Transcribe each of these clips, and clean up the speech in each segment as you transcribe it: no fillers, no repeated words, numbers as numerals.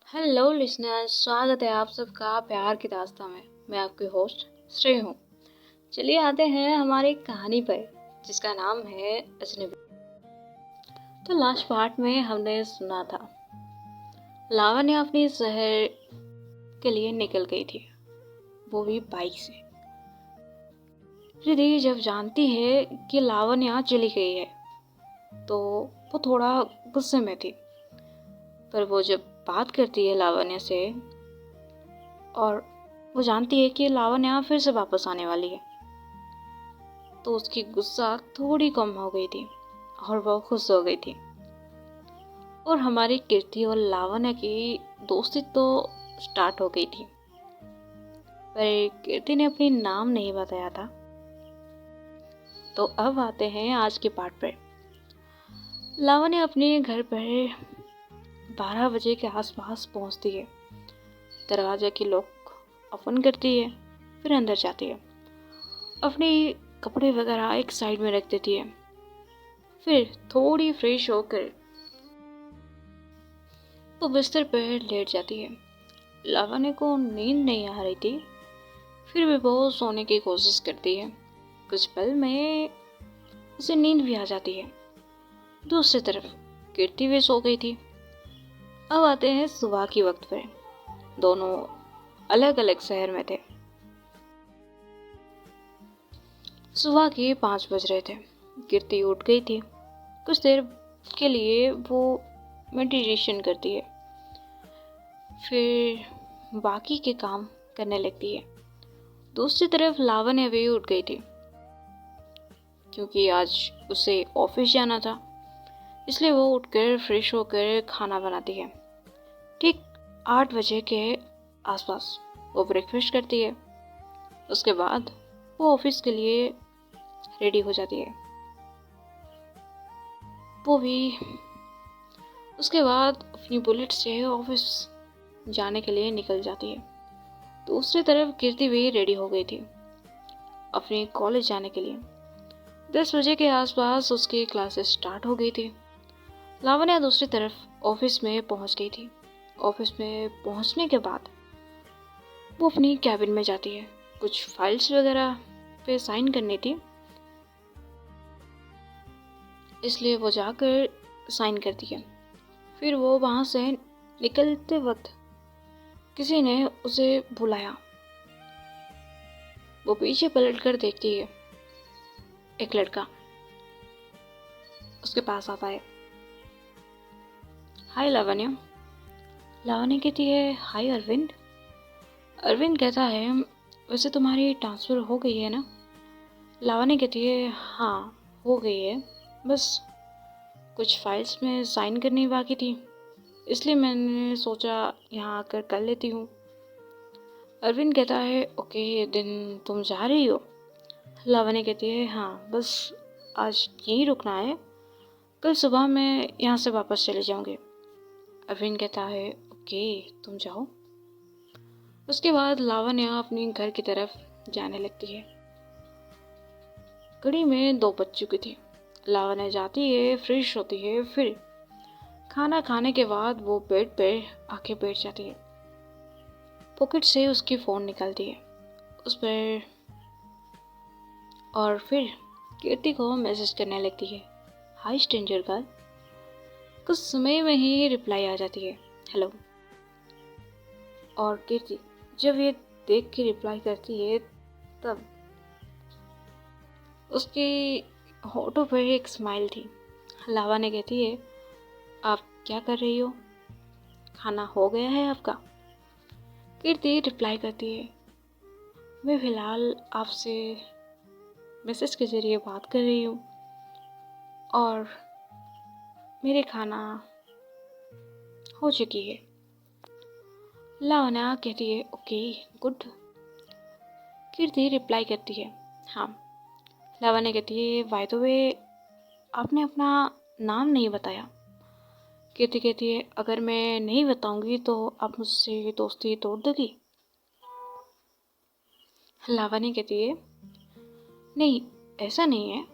Hello listeners, स्वागत है आप सबका प्यार की दास्तां में। मैं आपकी होस्ट श्रेय हूँ। चलिए आते हैं हमारी कहानी पर, जिसका नाम है अजनबी। तो लास्ट पार्ट में हमने सुना था लावण्य अपनी शहर के लिए निकल गई थी, वो भी बाइक से। रिद्धि जब जानती है कि लावण्य चली गई है तो वो थोड़ा गुस्से में थी, पर वो जब बात करती है लावण्य से और वो जानती है कि लावण्य फिर से वापस आने वाली है, तो उसकी गुस्सा थोड़ी कम हो गई थी और वो खुश हो गई थी। और हमारी कीर्ति और लावण्य की दोस्ती तो स्टार्ट हो गई थी, पर कीर्ति ने अपनी नाम नहीं बताया था। तो अब आते हैं आज के पार्ट पर। लावण्य अपने घर पर 12 बजे के आसपास पहुंचती है। दरवाजे की लॉक ओपन करती है, फिर अंदर जाती है। अपने कपड़े वगैरह एक साइड में रख देती है, फिर थोड़ी फ्रेश होकर वो बिस्तर पर लेट जाती है। लावण्य को नींद नहीं आ रही थी, फिर भी वो सोने की कोशिश करती है। कुछ पल में उसे नींद भी आ जाती है। दूसरी तरफ कीर्ति भी सो गई थी। अब आते हैं सुबह की वक्त पर। दोनों अलग अलग शहर में थे। सुबह के 5 बज रहे थे। कीर्ति उठ गई थी। कुछ देर के लिए वो मेडिटेशन करती है, फिर बाकी के काम करने लगती है। दूसरी तरफ लावण्य भी उठ गई थी, क्योंकि आज उसे ऑफिस जाना था, इसलिए वो उठकर फ्रेश होकर खाना बनाती है। ठीक 8 बजे के आसपास वो ब्रेकफास्ट करती है। उसके बाद वो ऑफिस के लिए रेडी हो जाती है। वो भी उसके बाद अपनी बुलेट से ऑफिस जाने के लिए निकल जाती है। दूसरी तरफ कीर्ति भी रेडी हो गई थी अपने कॉलेज जाने के लिए। 10 बजे के आसपास उसकी क्लासेस स्टार्ट हो गई थी। लावण्य दूसरी तरफ ऑफिस में पहुंच गई थी। ऑफिस में पहुंचने के बाद वो अपनी कैबिन में जाती है। कुछ फाइल्स वगैरह पे साइन करनी थी, इसलिए वो जाकर साइन करती है। फिर वो वहाँ से निकलते वक्त किसी ने उसे बुलाया। वो पीछे पलट कर देखती है। एक लड़का उसके पास आता है। हाय लावण्य। लावण्य कहती है हाय अरविंद। अरविंद कहता है वैसे तुम्हारी ट्रांसफ़र हो गई है ना। लावण्य कहती है हाँ हो गई है, बस कुछ फाइल्स में साइन करनी बाकी थी, इसलिए मैंने सोचा यहाँ आकर कर लेती हूँ। अरविंद कहता है ओके दिन तुम जा रही हो। लावण्य कहती है हाँ बस आज यहीं रुकना है, कल सुबह मैं यहाँ से वापस चले जाऊँगी। अरविंद कहता है ओके तुम जाओ। उसके बाद लावण्य अपने घर की तरफ जाने लगती है। घड़ी में 2 बज चुकी थी। लावण्य जाती है, फ्रेश होती है, फिर खाना खाने के बाद वो बेड पर आके बैठ जाती है। पॉकेट से उसकी फ़ोन निकालती है उस पर, और फिर कीर्ति को मैसेज करने लगती है हाय स्ट्रेंजर गर्ल। कुछ समय में ही रिप्लाई आ जाती है हेलो। और कीर्ति जब ये देख के रिप्लाई करती है तब उसके होठों पर एक स्माइल थी। लावण्य कहती है आप क्या कर रही हो, खाना हो गया है आपका। कीर्ति रिप्लाई करती है मैं फ़िलहाल आपसे मैसेज के ज़रिए बात कर रही हूँ और मेरे खाना हो चुकी है। लावण्य कहती है ओके गुड। कीर्ति रिप्लाई करती है हाँ। लावण्य कहती है बाय द वे आपने अपना नाम नहीं बताया। कीर्ति कहती है अगर मैं नहीं बताऊंगी तो आप मुझसे दोस्ती तोड़ दोगी। लावण्य कहती है नहीं ऐसा नहीं है,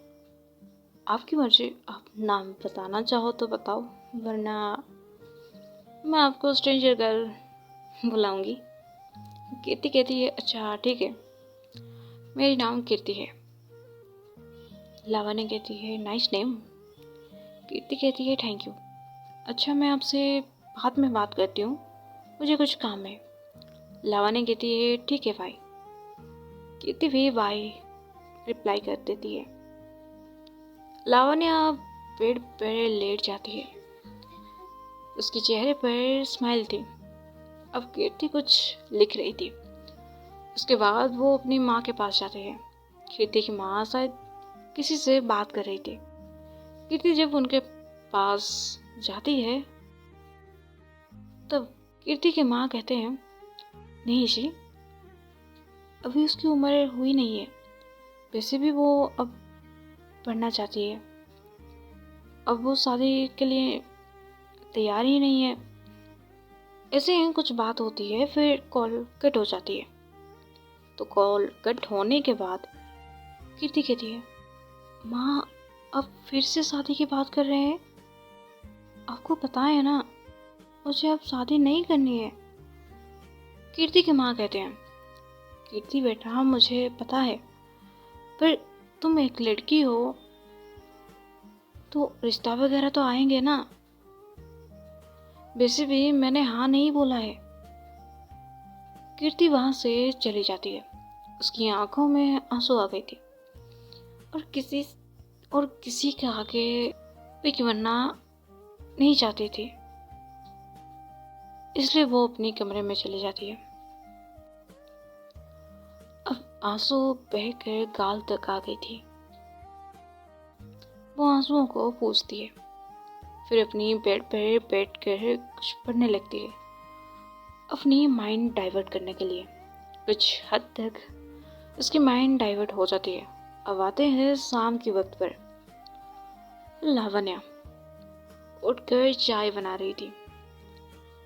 आपकी मर्जी, आप नाम बताना चाहो तो बताओ, वरना मैं आपको स्ट्रेंजर गर्ल बुलाऊंगी। कीर्ति कहती है अच्छा ठीक है, मेरी नाम कीर्ति है। लावण्य कहती है नाइस नेम। कीर्ति कहती है थैंक यू। अच्छा मैं आपसे बाद में बात करती हूँ, मुझे कुछ काम है। लावण्य कहती है ठीक है बाय। कीर्ति भी बाय रिप्लाई कर देती है। लावण्य बेड पर लेट जाती है। उसके चेहरे पर स्माइल थी। अब कीर्ति कुछ लिख रही थी। उसके बाद वो अपनी माँ के पास जाती है। कीर्ति की माँ शायद किसी से बात कर रही थी। कीर्ति जब उनके पास जाती है तब कीर्ति की माँ कहते हैं नहीं जी, अभी उसकी उम्र हुई नहीं है, वैसे भी वो अब पढ़ना चाहती है, अब वो शादी के लिए तैयार ही नहीं है। ऐसे ही कुछ बात होती है, फिर कॉल कट हो जाती है। तो कॉल कट होने के बाद कीर्ति कहती है माँ अब फिर से शादी की बात कर रहे हैं, आपको पता है ना मुझे अब शादी नहीं करनी है। कीर्ति की माँ कहते हैं कीर्ति बेटा मुझे पता है, पर तुम एक लड़की हो तो रिश्ता वगैरह तो आएंगे ना, वैसे भी मैंने हाँ नहीं बोला है। कीर्ति वहां से चली जाती है। उसकी आंखों में आंसू आ गई थी और किसी के आगे पिक बनना नहीं चाहती थी, इसलिए वो अपने कमरे में चली जाती है। अब आंसू बहकर गाल तक आ गई थी। वो आंसुओं को पोंछती है, फिर अपनी बेड पर बैठकर कुछ पढ़ने लगती है, अपनी माइंड डाइवर्ट करने के लिए। कुछ हद तक उसकी माइंड डाइवर्ट हो जाती है। अब आते हैं शाम के वक्त पर। लावण्या उठकर चाय बना रही थी,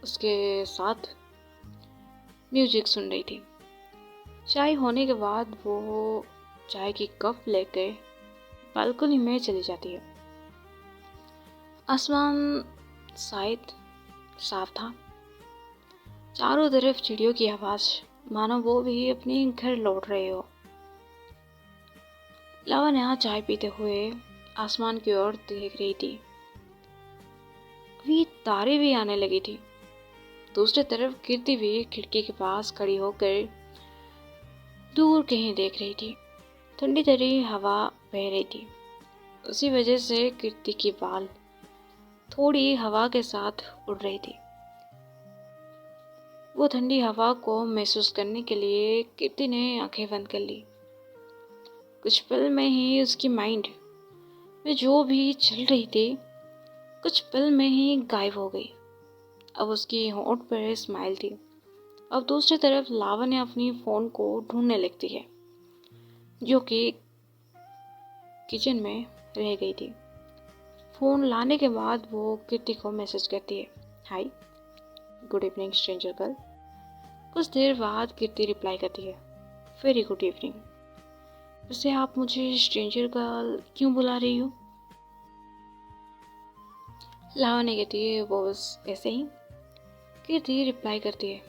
उसके साथ म्यूजिक सुन रही थी। चाय होने के बाद वो चाय की कप लेकर बालकनी में चली जाती है। आसमान शायद साफ था, चारों तरफ चिड़ियों की आवाज, मानो वो भी अपने घर लौट रहे हो। लावण्या चाय पीते हुए आसमान की ओर देख रही थी। अभी तारे भी आने लगी थी। दूसरी तरफ कीर्ति भी खिड़की के पास खड़ी होकर दूर कहीं देख रही थी। ठंडी ठंडी हवा बह रही थी, उसी वजह से कीर्ति की बाल थोड़ी हवा के साथ उड़ रही थी। वो ठंडी हवा को महसूस करने के लिए कीर्ति ने आंखें बंद कर ली। कुछ पल में ही उसकी माइंड में जो भी चल रही थी कुछ पल में ही गायब हो गई। अब उसकी होंठ पर स्माइल थी। अब दूसरी तरफ लावण्य अपनी फोन को ढूंढने लगती है, जो कि किचन में रह गई थी। फोन लाने के बाद वो कीर्ति को मैसेज करती है hi good evening stranger girl. कुछ देर बाद कीर्ति रिप्लाई करती है वेरी गुड इवनिंग। वैसे आप मुझे स्ट्रेंजर गर्ल क्यों बुला रही हो? लावण्य कहती है वो बस ऐसे ही। कीर्ति रिप्लाई करती है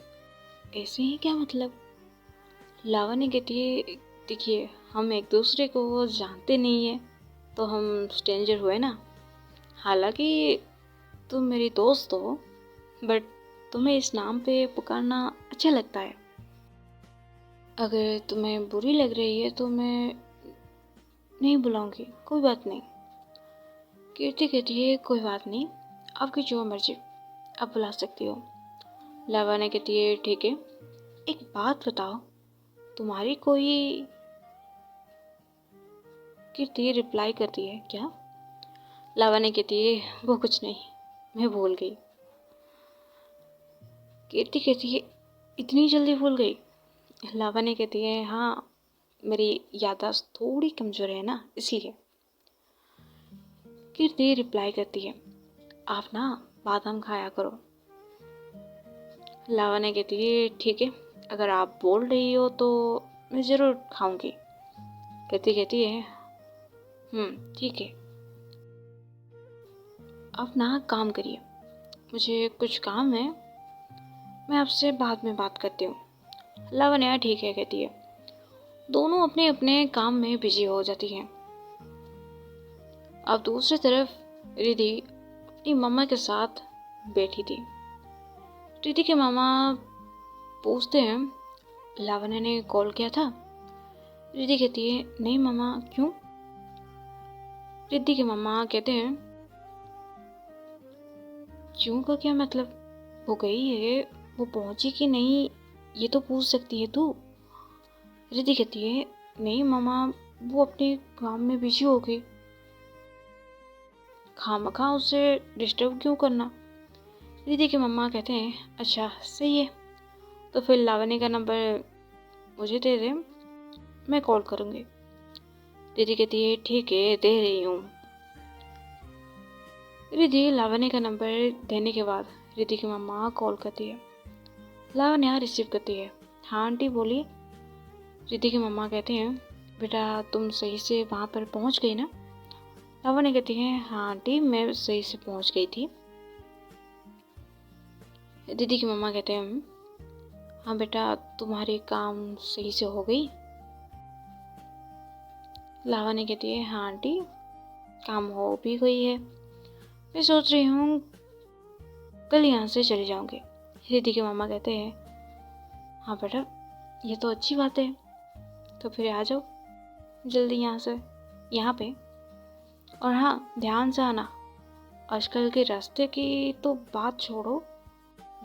ऐसे ही क्या मतलब? लावण्य कहती है देखिए हम एक दूसरे को जानते नहीं है तो हम स्ट्रेंजर हुए ना। हालांकि तुम मेरी दोस्त हो, बट तुम्हें इस नाम पे पुकारना अच्छा लगता है। अगर तुम्हें बुरी लग रही है तो मैं नहीं बुलाऊंगी, कोई बात नहीं। कीर्ति कहती है कोई बात नहीं, आपकी जो मर्जी, आप बुला सकती हो। लावण्य कहती है ठीक है, एक बात बताओ तुम्हारी कोई। कीर्ति रिप्लाई करती है क्या? लावण्य कहती है वो कुछ नहीं, मैं भूल गई। कीर्ति कहती है इतनी जल्दी भूल गई? लावण्य कहती है हाँ, मेरी याददाश्त थोड़ी कमजोर है ना, इसलिए। कीर्ति रिप्लाई करती है आप ना बादाम खाया करो। लावण्य कहती है ठीक है, अगर आप बोल रही हो तो मैं ज़रूर खाऊंगी। कीर्ति कहती है ठीक है, आप ना काम करिए, मुझे कुछ काम है, मैं आपसे बाद में बात करती हूँ। लावण्या ठीक है कहती है। दोनों अपने अपने काम में बिजी हो जाती हैं। अब दूसरी तरफ रिद्धि अपनी मम्मा के साथ बैठी थी। रिद्धि के मामा पूछते हैं, लावण्या ने कॉल किया था? रिद्धि कहती है, नहीं मामा, क्यों? रिद्धि के मामा कहते हैं, क्यों का क्या मतलब? वो गई है, वो पहुंची कि नहीं ये तो पूछ सकती है तू। रिद्धि कहती है, नहीं मामा, वो अपने काम में बिजी हो गई, खामखा उसे डिस्टर्ब क्यों करना। रिद्धि के मम्मा कहते हैं, अच्छा सही है, तो फिर लावण्य का नंबर मुझे दे दे, मैं कॉल करूँगी। रिद्धि कहती है, ठीक है दे रही हूँ। रिद्धि लावण्य का नंबर देने के बाद रिद्धि की मम्मा कॉल करती है। लावण्या रिसीव करती है। हाँ आंटी बोलिए। रिद्धि की मम्मा कहते हैं, बेटा तुम सही से वहाँ पर पहुँच गई ना? लावण्य कहती है, हाँ आंटी मैं सही से पहुँच गई थी। रिद्धि की मम्मा कहते हैं, हाँ बेटा तुम्हारी काम सही से हो गई? लावण्य कहती है, हाँ आंटी काम हो भी गई है, मैं सोच रही हूँ कल यहाँ से चली जाऊँगी। रिद्धि के मामा कहते हैं, हाँ बेटा ये तो अच्छी बात है, तो फिर आ जाओ जल्दी यहाँ पे। और हाँ ध्यान से आना, आजकल के रास्ते की तो बात छोड़ो,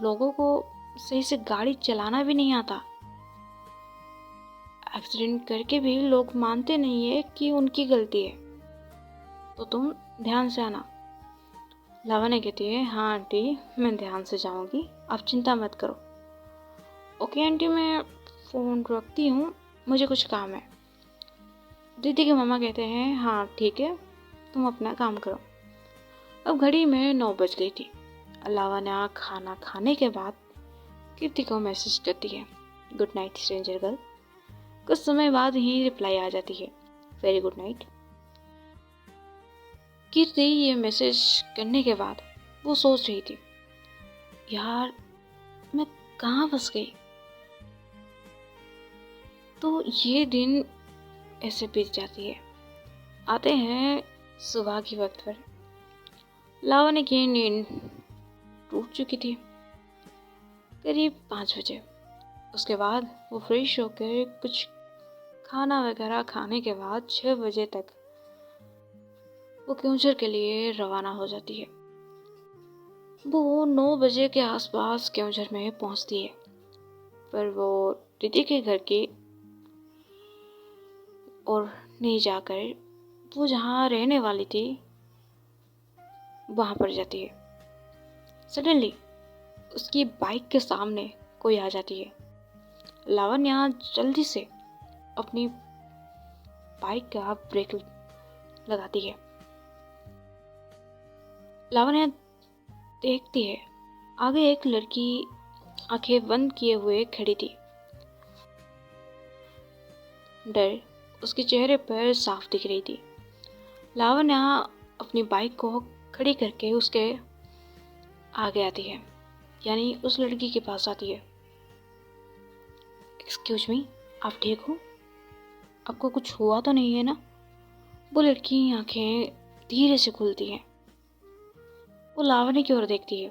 लोगों को सही से गाड़ी चलाना भी नहीं आता। एक्सीडेंट करके भी लोग मानते नहीं है कि उनकी गलती है, तो तुम ध्यान से आना। लावण्य कहती है, हाँ आंटी मैं ध्यान से जाऊंगी, आप चिंता मत करो। ओके आंटी मैं फ़ोन रखती हूँ, मुझे कुछ काम है। दीदी के मामा कहते हैं, हाँ ठीक है तुम अपना काम करो। अब घड़ी में 9 बज गई थी। लावण्या खाना खाने के बाद कीर्ति को मैसेज करती है, गुड नाइट स्ट्रेंजर गर्ल। कुछ समय बाद ही रिप्लाई आ जाती है, वेरी गुड नाइट। कीर्ति ये मैसेज करने के बाद वो सोच रही थी, यार मैं कहाँ फंस गई। तो ये दिन ऐसे बीत जाती है। आते हैं सुबह की वक्त पर। लावण्य की नींद टूट चुकी थी करीब 5 बजे। उसके बाद वो फ्रेश होकर कुछ खाना वगैरह खाने के बाद 6 बजे तक वो केओंझर के लिए रवाना हो जाती है। वो 9 बजे के आसपास केओंझर में पहुंचती है, पर वो रिद्धि के घर की और नहीं जाकर वो जहाँ रहने वाली थी वहाँ पर जाती है। सडनली उसकी बाइक के सामने कोई आ जाती है। लावण्या जल्दी से अपनी बाइक का ब्रेक लगाती है। लावण्या देखती है आगे एक लड़की आंखें बंद किए हुए खड़ी थी। डर उसके चेहरे पर साफ दिख रही थी। लावण्या अपनी बाइक को खड़ी करके उसके आगे आती है, यानी उस लड़की के पास आती है। एक्सक्यूज मी, आप ठीक हो? आपको कुछ हुआ तो नहीं है ना? वो लड़की आंखें धीरे से खुलती हैं। वो लावण्य की ओर देखती है,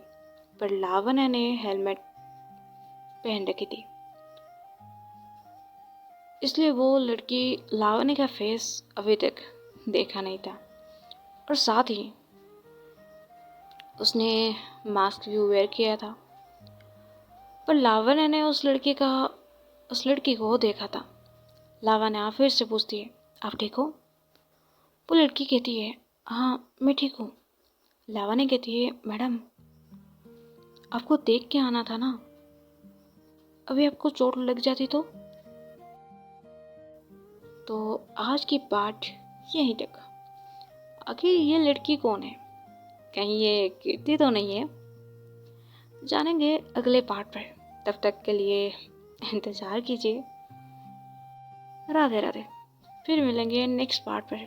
पर लावण्य ने हेलमेट पहन रखी थी, इसलिए वो लड़की लावण्य का फेस अभी तक देखा नहीं था। और साथ ही उसने मास्क भी वेयर किया था, पर लावण्य ने उस लड़की को देखा था। लावण्य फिर से पूछती है, आप ठीक हो? वो लड़की कहती है, हाँ मैं ठीक हूँ। लावण्य कहती है, मैडम आपको देख के आना था ना, अभी आपको चोट लग जाती तो आज की पार्ट यहीं तक। आखिर ये लड़की कौन है? कहीं ये कीर्ति तो नहीं है? जानेंगे अगले पार्ट पर। तब तक के लिए इंतजार कीजिए। राधे राधे। फिर मिलेंगे नेक्स्ट पार्ट पर।